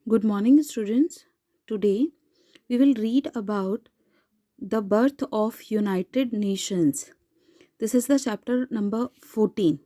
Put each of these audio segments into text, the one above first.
Good morning, students. Today we will read about the birth of United Nations. This is the chapter number 14.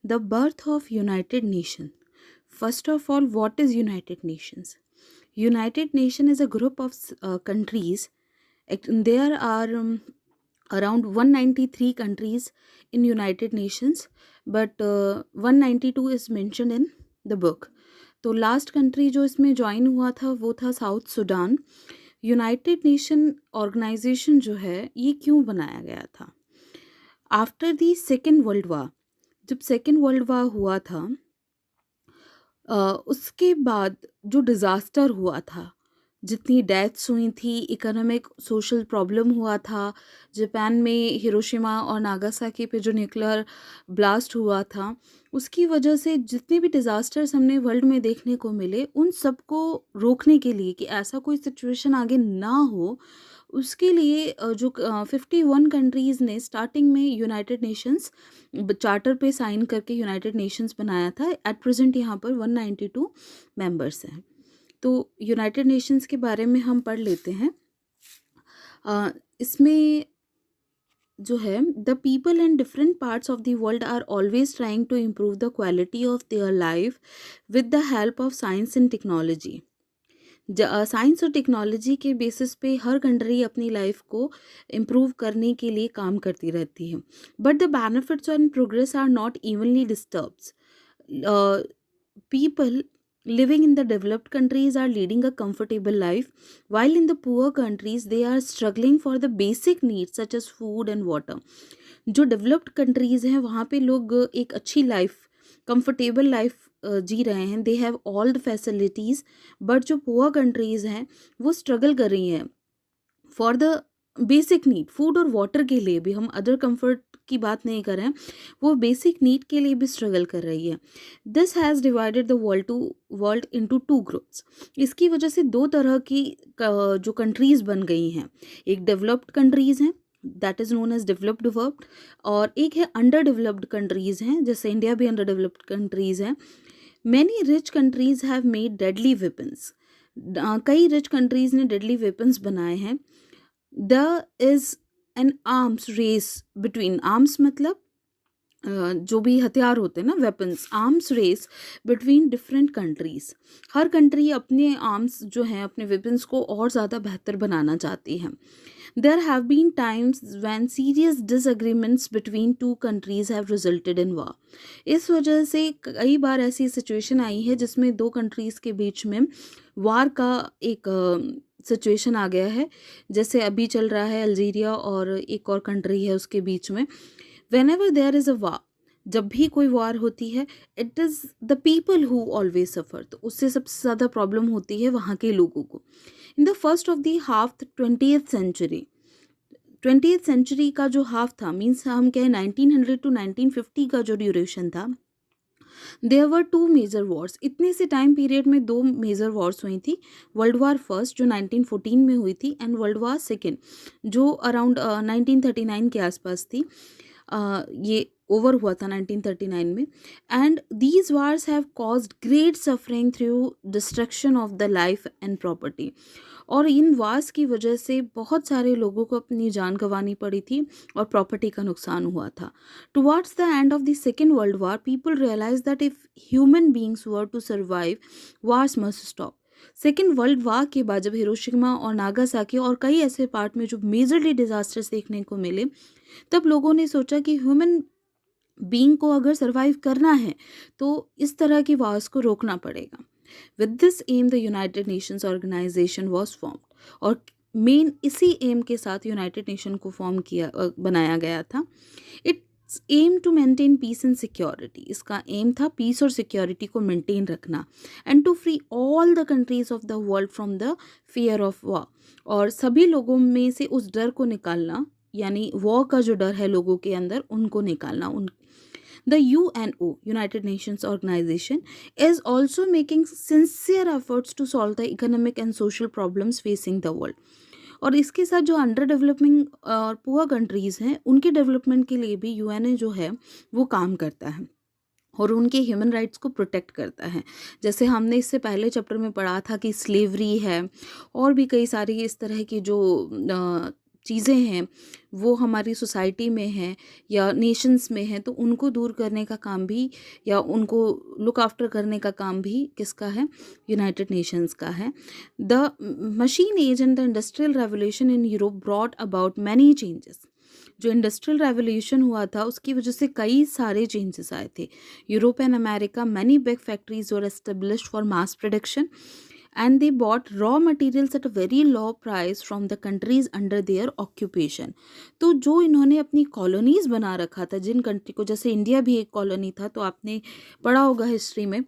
The birth of United Nations. First of all, what is United Nations? United Nation is a group of countries. There are around 193 countries in United Nations, but 192 is mentioned in the book. तो last country जो इसमें join हुआ था वो था South Sudan. United Nation Organization जो है ये क्यों बनाया गया था? After the second world war, जब सेकेंड वर्ल्ड वार हुआ था उसके बाद जो डिज़ास्टर हुआ था, जितनी डेथ्स हुई थी, इकोनॉमिक सोशल प्रॉब्लम हुआ था, जापान में हिरोशिमा और नागासाकी पे जो न्यूक्लियर ब्लास्ट हुआ था, उसकी वजह से जितने भी डिज़ास्टर्स हमने वर्ल्ड में देखने को मिले, उन सबको रोकने के लिए कि ऐसा कोई सिचुएशन आगे ना हो, उसके लिए 51 कंट्रीज़ ने स्टार्टिंग में यूनाइटेड नेशंस चार्टर पे साइन करके यूनाइटेड नेशंस बनाया था. एट प्रेजेंट यहाँ पर 192 मेंबर्स हैं. तो यूनाइटेड नेशंस के बारे में हम पढ़ लेते हैं. इसमें जो है, the people in different parts of the world are always trying to improve the quality of their life with the help of science and technology. Science और टेक्नोलॉजी के बेसिस पे हर कंट्री अपनी लाइफ को इम्प्रूव करने के लिए काम करती रहती है. But the benefits and progress are not evenly disturbs. People living in the developed countries are leading a comfortable life, while in the poor countries they are struggling for the basic needs such as food and water. जो developed countries हैं वहाँ पे लोग एक अच्छी life, comfortable life जी रहे हैं. They have all the facilities. But जो पुअर कंट्रीज़ हैं वो स्ट्रगल कर रही हैं for the basic need. Food और वाटर के लिए भी, हम अदर कंफर्ट की बात नहीं कर रहे हैं, वो बेसिक नीड के लिए भी स्ट्रगल कर रही है. This has divided the world into two groups. इसकी वजह से दो तरह की जो कंट्रीज़ बन गई हैं. एक डेवलप्ड कंट्रीज़ हैं, that is known as developed world, और एक है अंडर डेवलप्ड कंट्रीज़ हैं, जैसे इंडिया भी अंडर डेवलप्ड कंट्रीज़ हैं. Many rich countries have made deadly weapons. कई रिच कंट्रीज़ ने डेडली वेपन्स बनाए हैं. There is an arms race between, arms मतलब जो भी हथियार होते हैं ना, weapons, arms race between different countries. हर कंट्री अपने आर्म्स जो हैं, अपने वेपन्स को और ज़्यादा बेहतर बनाना चाहती है. There have been times when serious disagreements between two countries have resulted in war. इस वजह से कई बार ऐसी सिचुएशन आई है जिसमें दो कंट्रीज़ के बीच में वार का एक सिचुएशन आ गया है. जैसे अभी चल रहा है अल्जीरिया और एक और कंट्री है उसके बीच में. Whenever there is a war, जब भी कोई वार होती है, it is the people who always suffer. तो उससे सबसे ज़्यादा प्रॉब्लम होती है वहाँ के लोगों को. In the first of the half 20th century, 20th century का जो हाफ था, मीन्स हम कहें 1900 टू 1950 का जो ड्यूरेशन था, there were two major wars. इतने से टाइम पीरियड में दो मेजर वॉर्स हुई थी. वर्ल्ड वार फर्स्ट जो 1914 में हुई थी, एंड वर्ल्ड वार सेकेंड जो अराउंड 1939 के आसपास थी. ये ओवर हुआ था 1939 में. And these wars have caused great suffering through destruction of the life and property. और इन वार्स की वजह से बहुत सारे लोगों को अपनी जान गंवानी पड़ी थी और प्रॉपर्टी का नुकसान हुआ था. Towards the end of the second world war, people realize that if human beings were to survive, wars must stop. Second world war के बाद जब हिरोशिमा और नागासाकी और कई ऐसे पार्ट में जो मेजरली डिजास्टर्स देखने को मिले, तब लोगों ने सोचा कि ह्यूमन बीइंग को अगर सरवाइव करना है तो इस तरह की वार्स को रोकना पड़ेगा. With this aim the United Nations organization was formed. और मेन इसी एम के साथ यूनाइटेड नेशन को बनाया गया था. Its aim to maintain peace and security. इसका एम था पीस और सिक्योरिटी को मेंटेन रखना, and to free all the countries of the world from the fear of war. और सभी लोगों में से उस डर को निकालना, यानी वॉर का जो डर है लोगों के अंदर, उनको निकालना. The UNO, United Nations organization, is also making sincere efforts to solve the economic and social problems facing the world. और इसके साथ जो अंडर डेवलपिंग और पुअर कंट्रीज़ हैं, उनके डेवलपमेंट के लिए भी UN जो है वो काम करता है. और उनके ह्यूमन राइट्स को प्रोटेक्ट करता है। जैसे हमने इससे पहले चैप्टर में पढ़ा था कि स्लेवरी है और भी कई सारी इस तरह की जो चीज़ें हैं वो हमारी सोसाइटी में हैं या नेशंस में हैं, तो उनको दूर करने का काम भी या उनको लुक आफ्टर करने का काम भी किसका है? यूनाइटेड नेशंस का है। The machine age and the industrial revolution in Europe brought about many changes. जो इंडस्ट्रियल रेवोल्यूशन हुआ था उसकी वजह से कई सारे चेंजेस आए थे। Europe and America many big factories were established for mass production and they bought raw materials at a very low price from the countries under their occupation। तो जो इन्होंने अपनी कॉलोनीज बना रखा था जिन कंट्री को, जैसे इंडिया भी एक कॉलोनी था, तो आपने पढ़ा होगा हिस्ट्री में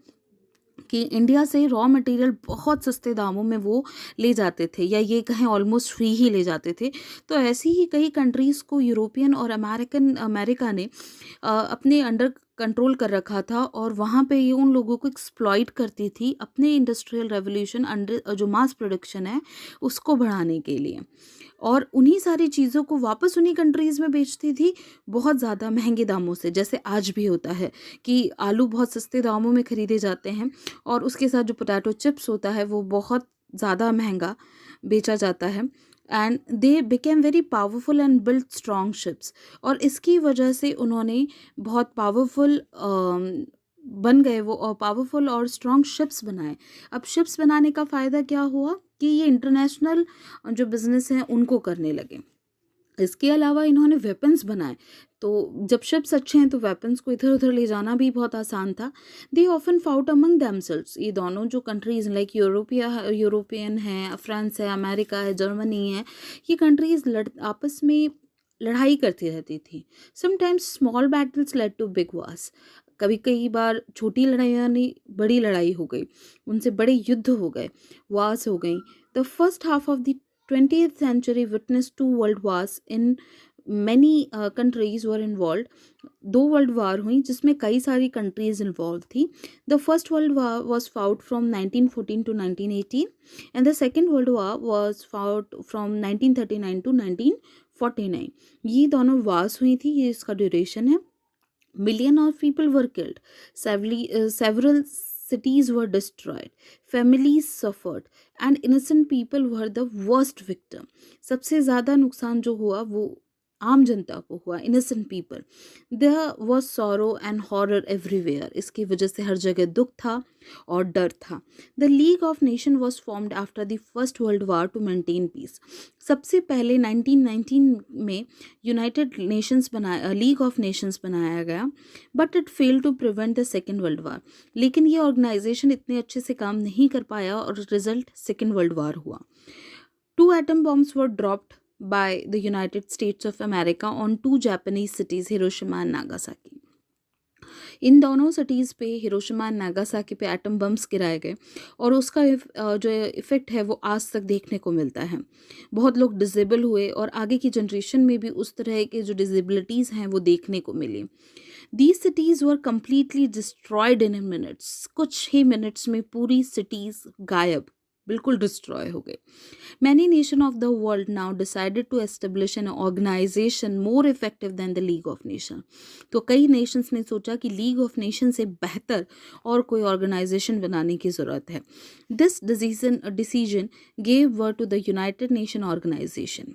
कि इंडिया से रॉ मटेरियल बहुत सस्ते दामों में वो ले जाते थे, या ये कहें ऑलमोस्ट फ्री ही ले जाते थे। तो ऐसी ही कई कंट्रीज़ को यूरोपियन और अमेरिका ने अपने अंडर कंट्रोल कर रखा था, और वहाँ पे ये उन लोगों को एक्सप्लॉइट करती थी अपने इंडस्ट्रियल रेवोल्यूशन अंडर जो मास प्रोडक्शन है उसको बढ़ाने के लिए, और उन्हीं सारी चीज़ों को वापस उन्हीं कंट्रीज़ में बेचती थी बहुत ज़्यादा महंगे दामों से। जैसे आज भी होता है कि आलू बहुत सस्ते दामों में ख़रीदे जाते हैं और उसके साथ जो पोटैटो चिप्स होता है वो बहुत ज़्यादा महंगा बेचा जाता है। And they became very powerful and build strong ships, और इसकी वजह से उन्होंने बहुत पावरफुल बन गए वो, और पावरफुल और स्ट्रॉन्ग शिप्स बनाए। अब शिप्स बनाने का फ़ायदा क्या हुआ कि ये इंटरनेशनल जो बिज़नेस हैं उनको करने लगे। इसके अलावा इन्होंने वेपन्स बनाए, तो जब शिप्स अच्छे हैं तो वेपन्स को इधर उधर ले जाना भी बहुत आसान था। They often fought among themselves, ये दोनों जो कंट्रीज़ लाइक यूरोपियन है, फ्रांस है, अमेरिका है, जर्मनी है, ये कंट्रीज़ आपस में लड़ाई करती रहती थी। Sometimes small battles led to big wars, कभी कई बार छोटी लड़ाइयाँ नहीं बड़ी लड़ाई हो गई, उनसे बड़े युद्ध हो गए, वार्स हो गई। The first half of the 20th century witnessed two world wars in many countries were involved। दो वर्ल्ड वार हुई जिसमें कई सारी कंट्रीज इन्वॉल्व थी। The first world war was fought from 1914 to 1918 and the second world war was fought from 1939 to 1949। ये दोनों wars हुई थी, ये इसका ड्यूरेशन है। Millions of people were killed. Several cities were destroyed. Families suffered. And innocent people were the worst victim। सबसे ज़्यादा नुकसान जो हुआ वो आम जनता को हुआ, innocent people. There was sorrow and horror everywhere, इसकी वजह से हर जगह दुख था और डर था। The league of nation was formed after the first world war to maintain peace. सबसे पहले 1919 में यूनाइटेड नेशंस बनाया, लीग ऑफ नेशंस बनाया गया, but it fail to prevent the second world war. लेकिन ये ऑर्गेनाइजेशन इतने अच्छे से काम नहीं कर पाया और रिजल्ट सेकेंड वर्ल्ड वार हुआ। 2 atom bombs were dropped by the United States of America on 2 Japanese cities, Hiroshima and Nagasaki। इन दोनों सिटीज़ पे, हिरोशिमा एंड नागासाकी पे एटम बम्स गिराए गए, और उसका जो इफ़ेक्ट है वो आज तक देखने को मिलता है। बहुत लोग डिसेबल हुए और आगे की जनरेशन में भी उस तरह के जो डिसेबिलिटीज़ हैं वो देखने को मिली। These cities were completely destroyed in minutes। कुछ ही मिनट्स में पूरी सिटीज़ गायब, बिल्कुल डिस्ट्रॉय हो गए। Many nations of the world now decided to establish an organization more effective than the League of Nations। तो कई नेशंस ने सोचा कि लीग ऑफ नेशन से बेहतर और कोई ऑर्गेनाइजेशन बनाने की ज़रूरत है। This decision gave birth to the United Nations Organization।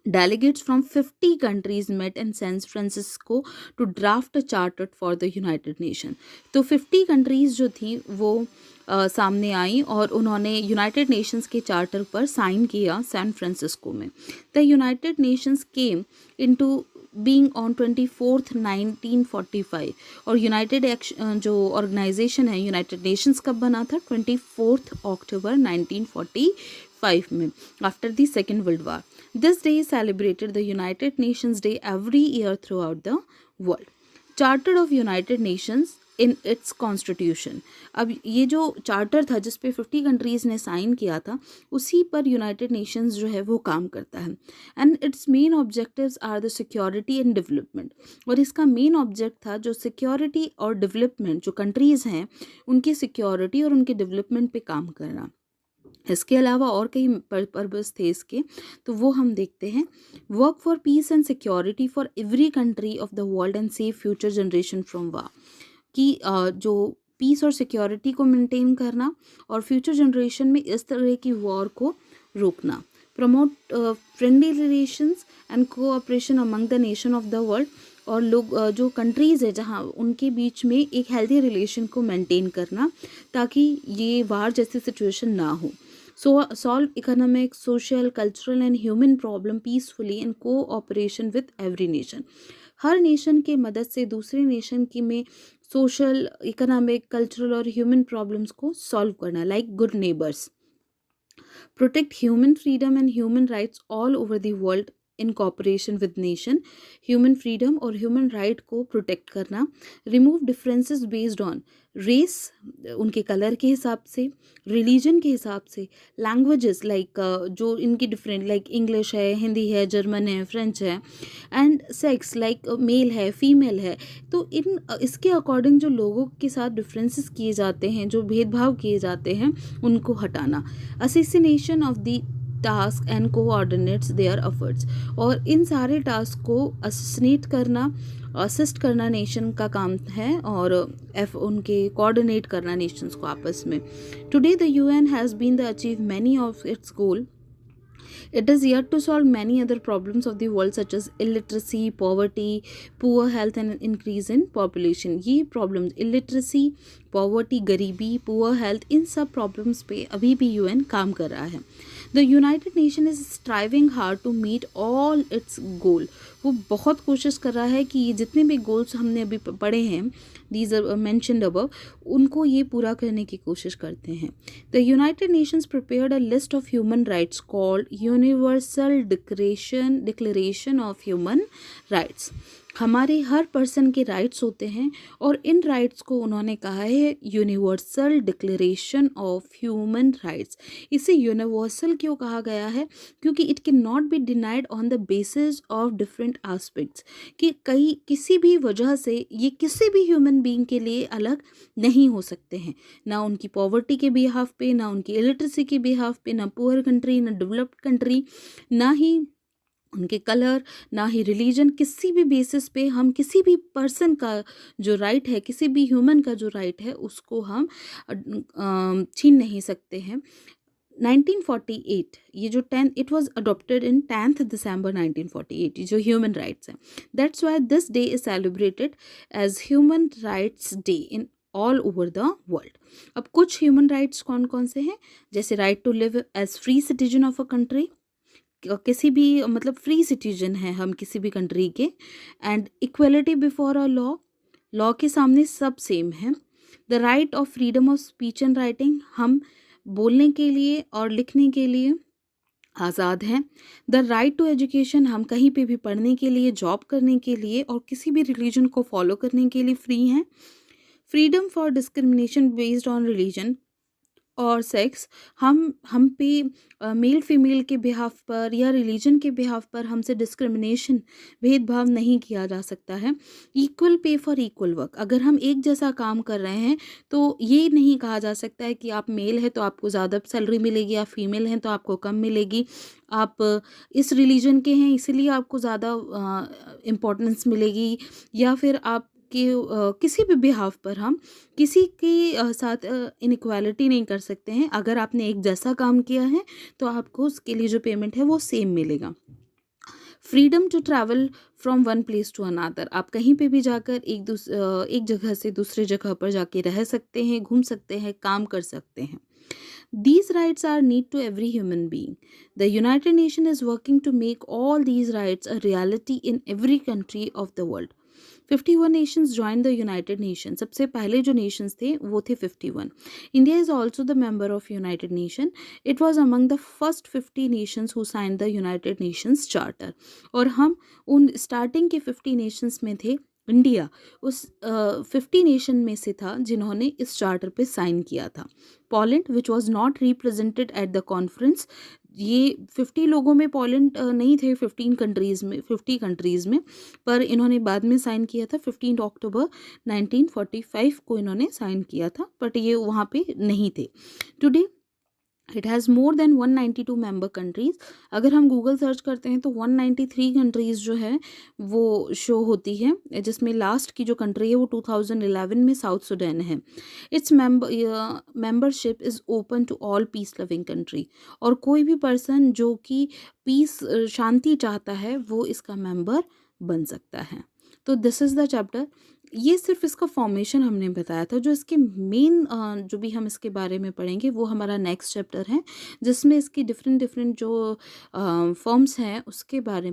Delegates from 50 countries met in San Francisco to draft a charter for the United Nations। तो 50 कंट्रीज़ जो थी वो सामने आई और उन्होंने यूनाइटेड नेशंस के चार्टर पर साइन किया सैन फ्रांसिस्को में। The United Nations came into being on 24 1945। और यूनाइटेड जो ऑर्गेनाइजेशन है यूनाइटेड नेशंस कब बना था? 24 अक्टूबर 1945 में, after the second world war. This day is celebrated the United Nations Day every year throughout the world। Charter of United Nations in its Constitution। अब ये जो चार्टर था जिस पे 50 कंट्रीज़ ने साइन किया था, उसी पर यूनाइटेड नेशंस जो है वो काम करता है। And its main objectives are the security and development. और इसका मेन ऑब्जेक्ट था जो सिक्योरिटी और डेवलपमेंट, जो कंट्रीज़ हैं उनकी सिक्योरिटी और उनके डेवलपमेंट पे काम करना। इसके अलावा और कई पर्पस थे इसके, तो वो हम देखते हैं। Work for peace and security for every country of the world and save future generation from war. कि जो पीस और सिक्योरिटी को मेंटेन करना और फ्यूचर जनरेशन में इस तरह की वॉर को रोकना, promote friendly relations and cooperation among the nation of the world, और लोग जो कंट्रीज़ है जहाँ उनके बीच में एक हेल्दी रिलेशन को मेंटेन करना ताकि ये वार जैसी सिचुएशन ना हो। सो solve economic, social, cultural and human problem peacefully in cooperation with every nation. Her nation के मदद से दूसरे नेशन की में सोशल, इकोनॉमिक, कल्चरल और ह्यूमन प्रॉब्लम्स को सॉल्व करना, like good neighbours. Protect human freedom and human rights all over the world in cooperation with nation। human freedom और human right को protect करना। remove differences based on race, उनके colour के हिसाब से, religion के हिसाब से, languages like जो इनकी different like English है, हिंदी है, जर्मन है, फ्रेंच है, एंड सेक्स लाइक मेल है, फीमेल है। तो इन इसके अकॉर्डिंग जो लोगों के साथ डिफरेंसेस किए जाते हैं, जो भेदभाव किए जाते हैं, उनको हटाना। Assassination of the task and coordinates their efforts, और इन सारे टास्क को असिसिनेट करना, असिस्ट करना नेशन का काम है, और उनके कोऑर्डिनेट करना नेशंस को आपस में। Today the UN has been the achieve many of its goal. It is yet to solve many other problems of the world such as illiteracy, poverty, poor health and increase in population। ये problems illiteracy, poverty, गरीबी, poor health, इन सब problems पे अभी भी UN काम कर रहा है। The United Nation is striving hard to meet all its goal। वो बहुत कोशिश कर रहा है कि ये जितने भी गोल्स हमने अभी पढ़े हैं, these are mentioned above, उनको ये पूरा करने की कोशिश करते हैं। The United Nations prepared a list of human rights called Universal Declaration of Human Rights। हमारे हर पर्सन के राइट्स होते हैं, और इन राइट्स को उन्होंने कहा है universal declaration of human rights. इसे यूनिवर्सल क्यों कहा गया है? क्योंकि it can not be denied on the basis of different aspects, कि किसी भी वजह से ये किसी भी ह्यूमन बीइंग के लिए अलग नहीं हो सकते हैं, ना उनकी पॉवर्टी के बिहाफ पे, ना उनकी इलिटरेसी के बिहाफ पे, ना पुअर कंट्री, ना डेवलप्ड कंट्री, ना ही उनके कलर, ना ही रिलीजन। किसी भी बेसिस पे हम किसी भी पर्सन का जो राइट है, किसी भी ह्यूमन का जो राइट है, उसको हम छीन नहीं सकते हैं। 1948 ये जो 10 it was adopted in 10th December 1948, ये जो ह्यूमन राइट्स हैं, that's why this day is celebrated as human rights day in all over the world. अब कुछ ह्यूमन राइट्स कौन कौन से हैं? जैसे right to live as free citizen of a country, किसी भी मतलब फ्री सिटीजन है हम किसी भी कंट्री के, and equality before a law, law के सामने सब सेम है। The right of freedom of speech and writing, हम बोलने के लिए और लिखने के लिए आज़ाद हैं। द राइट टू एजुकेशन, हम कहीं पे भी पढ़ने के लिए, जॉब करने के लिए और किसी भी रिलीजन को फॉलो करने के लिए फ्री हैं। Freedom for discrimination based on religion और सेक्स, हम पे मेल फीमेल के बिहाफ पर या रिलीजन के बिहाफ पर हमसे डिस्क्रिमिनेशन, भेदभाव नहीं किया जा सकता है। Equal pay for equal work, अगर हम एक जैसा काम कर रहे हैं तो ये नहीं कहा जा सकता है कि आप मेल है तो आपको ज़्यादा सैलरी मिलेगी, आप फीमेल हैं तो आपको कम मिलेगी, आप इस रिलीजन के हैं इसीलिए आपको ज़्यादा इम्पोर्टेंस मिलेगी, या फिर आप कि किसी भी बिहाफ पर हम किसी के साथ इनइक्वालिटी नहीं कर सकते हैं। अगर आपने एक जैसा काम किया है तो आपको उसके लिए जो पेमेंट है वो सेम मिलेगा। Freedom to travel from one place to another, आप कहीं पे भी जाकर एक जगह से दूसरे जगह पर जाके रह सकते हैं, घूम सकते हैं, काम कर सकते हैं। These rights are need to every human being। The United Nations is working to make all these rights a reality in every country of the world। 51 nations joined the United Nations। सबसे पहले जो nations थे वो थे 51। India is also the member of United Nations। It was among the first 50 nations who signed the United Nations Charter। और हम उन starting के 50 nations में थे। इंडिया उस 50 नेशन में से था जिन्होंने इस चार्टर पे साइन किया था। Poland which was not represented at the conference, ये 50 लोगों में पोलैंड नहीं थे 15 कंट्रीज़ में, 50 कंट्रीज़ में, पर इन्होंने बाद में साइन किया था। 15 अक्टूबर 1945 को इन्होंने साइन किया था, बट ये वहाँ पे नहीं थे। Today it has more than 192 member countries. अगर हम गूगल सर्च करते हैं तो 193 कंट्रीज़ जो है वो शो होती है, जिसमें लास्ट की जो कंट्री है वो 2011 में साउथ सुडान है। Its membership is open to all peace loving country, और कोई भी पर्सन जो कि पीस शांति चाहता है वो इसका मेंबर बन सकता है। तो दिस इज़ द चैप्टर। ये सिर्फ इसका फॉर्मेशन हमने बताया था। जो इसके मेन जो भी हम इसके बारे में पढ़ेंगे वो हमारा नेक्स्ट चैप्टर है, जिसमें इसकी डिफरेंट डिफरेंट जो फॉर्म्स हैं उसके बारे में